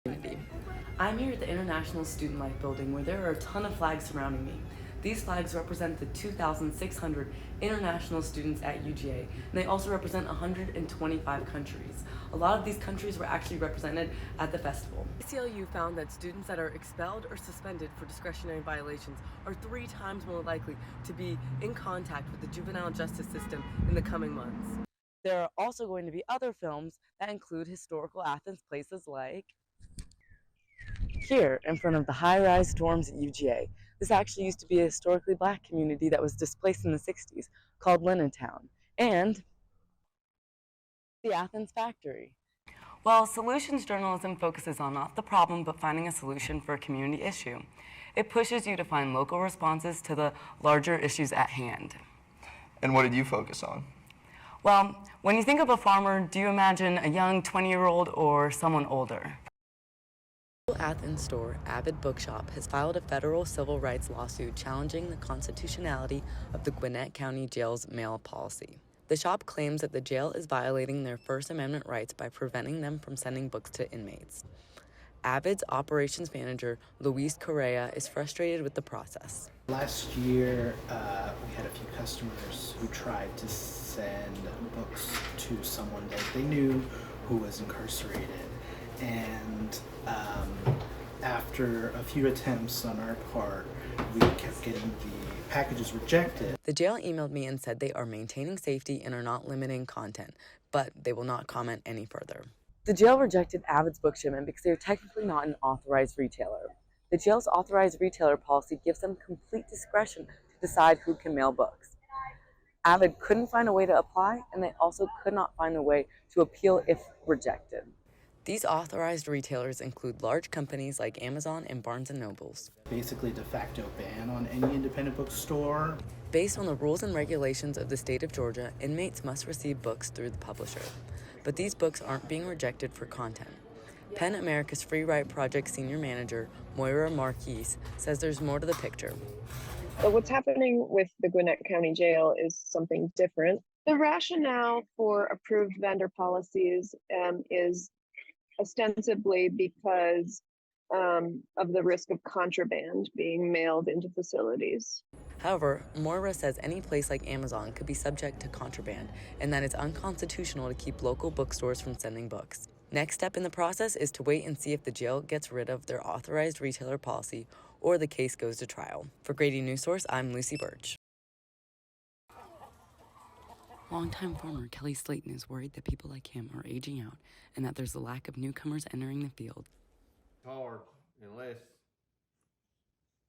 I'm here at the International Student Life building where there are a ton of flags surrounding me. These flags represent the 2,600 international students at UGA, and they also represent 125 countries. A lot of these countries were actually represented at the festival. ACLU found that students that are expelled or suspended for discretionary violations are 3 times more likely to be in contact with the juvenile justice system in the coming months. There are also going to be other films that include historical Athens places like here in front of the high-rise dorms at UGA. This actually used to be a historically black community that was displaced in the 60s called Town, and the Athens factory. Well, solutions journalism focuses on not the problem but finding a solution for a community issue. It pushes you to find local responses to the larger issues at hand. And what did you focus on? Well, when you think of a farmer, do you imagine a young 20-year-old or someone older? Athens store, Avid Bookshop, has filed a federal civil rights lawsuit challenging the constitutionality of the Gwinnett County Jail's mail policy. The shop claims that the jail is violating their First Amendment rights by preventing them from sending books to inmates. Avid's operations manager, Luis Correa, is frustrated with the process. Last year, we had a few customers who tried to send books to someone that they knew who was incarcerated. And after a few attempts on our part, we kept getting the packages rejected. The jail emailed me and said they are maintaining safety and are not limiting content, but they will not comment any further. The jail rejected Avid's book shipment because they are technically not an authorized retailer. The jail's authorized retailer policy gives them complete discretion to decide who can mail books. Avid couldn't find a way to apply, and they also could not find a way to appeal if rejected. These authorized retailers include large companies like Amazon and Barnes & Nobles. Basically de facto ban on any independent bookstore. Based on the rules and regulations of the state of Georgia, inmates must receive books through the publisher. But these books aren't being rejected for content. PEN America's Free Write Project senior manager, Moira Marquise, says there's more to the picture. But what's happening with the Gwinnett County Jail is something different. The rationale for approved vendor policies is ostensibly because of the risk of contraband being mailed into facilities. However, Moira says any place like Amazon could be subject to contraband and that it's unconstitutional to keep local bookstores from sending books. Next step in the process is to wait and see if the jail gets rid of their authorized retailer policy or the case goes to trial. For Grady News Source, I'm Lucy Bertsch. Longtime farmer Kelly Slayton is worried that people like him are aging out and that there's a lack of newcomers entering the field. It's hard unless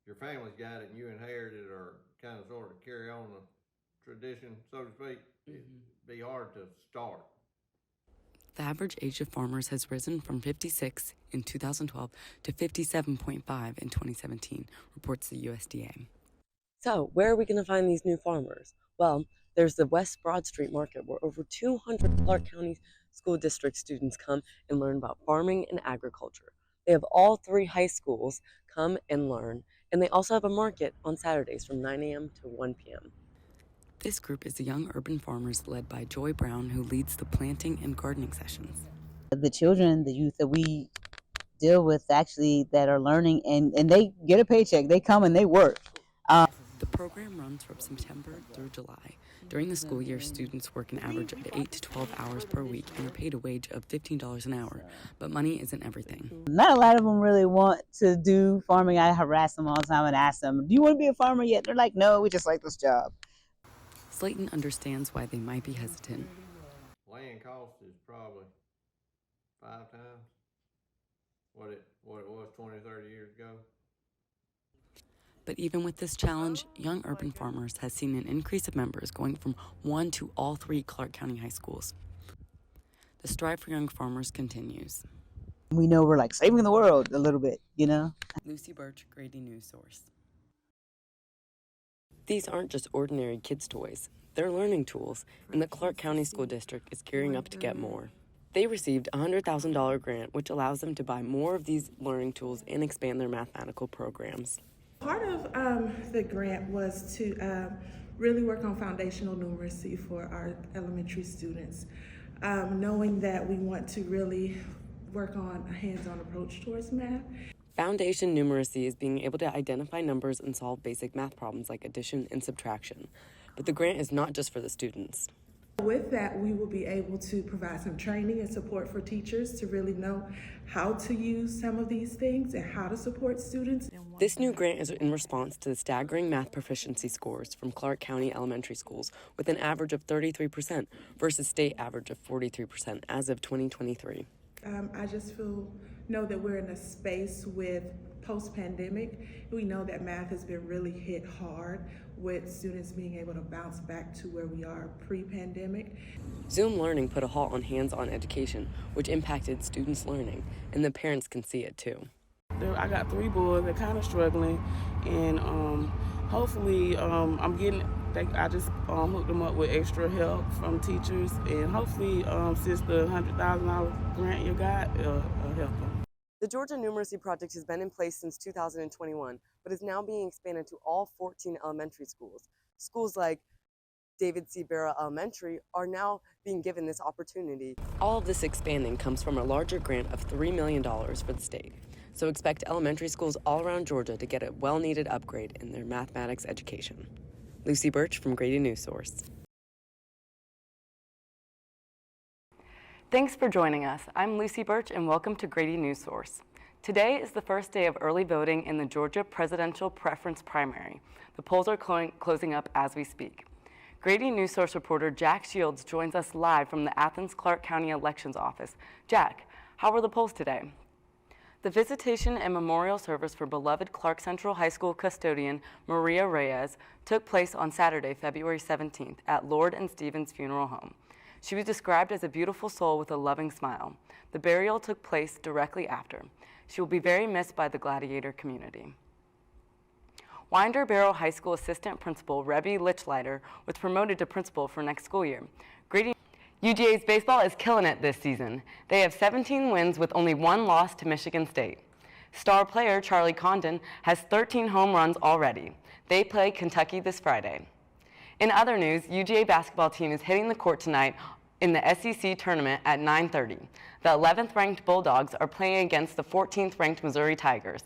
your family's got it and you inherit it or kind of sort of carry on the tradition, so to speak. It'd be hard to start. The average age of farmers has risen from 56 in 2012 to 57.5 in 2017, reports the USDA. So, where are we going to find these new farmers? Well, there's the West Broad Street Market where over 200 Clark County School District students come and learn about farming and agriculture. They have all 3 high schools come and learn, and they also have a market on Saturdays from 9 a.m. to 1 p.m. This group is the young urban farmers led by Joy Brown, who leads the planting and gardening sessions. The children, the youth that we deal with actually that are learning and they get a paycheck, they come and they work. The program runs from September through July. During the school year, students work an average of 8 to 12 hours per week and are paid a wage of $15 an hour. But money isn't everything. Not a lot of them really want to do farming. I harass them all the time and ask them, do you want to be a farmer yet? They're like, no, we just like this job. Slayton understands why they might be hesitant. Land cost is probably 5 times what it was 20, 30 years ago. But even with this challenge, Young Urban Farmers has seen an increase of members going from 1 to all 3 Clark County high schools. The strive for young farmers continues. We know we're like saving the world a little bit, you know? Lucy Bertsch, Grady News Source. These aren't just ordinary kids' toys. They're learning tools, and the Clark County School District is gearing up to get more. They received a $100,000 grant, which allows them to buy more of these learning tools and expand their mathematical programs. Part of the grant was to really work on foundational numeracy for our elementary students, knowing that we want to really work on a hands-on approach towards math. Foundation numeracy is being able to identify numbers and solve basic math problems like addition and subtraction. But the grant is not just for the students. With that, we will be able to provide some training and support for teachers to really know how to use some of these things and how to support students. This new grant is in response to the staggering math proficiency scores from Clark County elementary schools with an average of 33% versus state average of 43% as of 2023. I just know that we're in a space with post-pandemic. We know that math has been really hit hard with students being able to bounce back to where we are pre-pandemic. Zoom learning put a halt on hands-on education, which impacted students' learning, and the parents can see it too. I got 3 boys. They're kind of struggling, and hopefully I just hooked them up with extra help from teachers, and hopefully since the $100,000 grant you got, it'll help them. The Georgia Numeracy Project has been in place since 2021, but is now being expanded to all 14 elementary schools. Schools like David C. Barra Elementary are now being given this opportunity. All of this expanding comes from a larger grant of $3 million for the state. So expect elementary schools all around Georgia to get a well-needed upgrade in their mathematics education. Lucy Bertsch from Grady News Source. Thanks for joining us. I'm Lucy Bertsch and welcome to Grady News Source. Today is the first day of early voting in the Georgia presidential preference primary. The polls are closing up as we speak. Grady News Source reporter Jack Shields joins us live from the Athens-Clarke County Elections Office. Jack, how were the polls today? The visitation and memorial service for beloved Clark Central High School custodian Maria Reyes took place on Saturday, February 17th at Lord and Stevens Funeral Home. She was described as a beautiful soul with a loving smile. The burial took place directly after. She will be very missed by the Gladiator community. Winder Barrow High School Assistant Principal Rebby Lichlighter was promoted to principal for next school year. UGA's baseball is killing it this season. They have 17 wins with only 1 loss to Michigan State. Star player Charlie Condon has 13 home runs already. They play Kentucky this Friday. In other news, UGA basketball team is hitting the court tonight in the SEC tournament at 9:30. The 11th ranked Bulldogs are playing against the 14th ranked Missouri Tigers.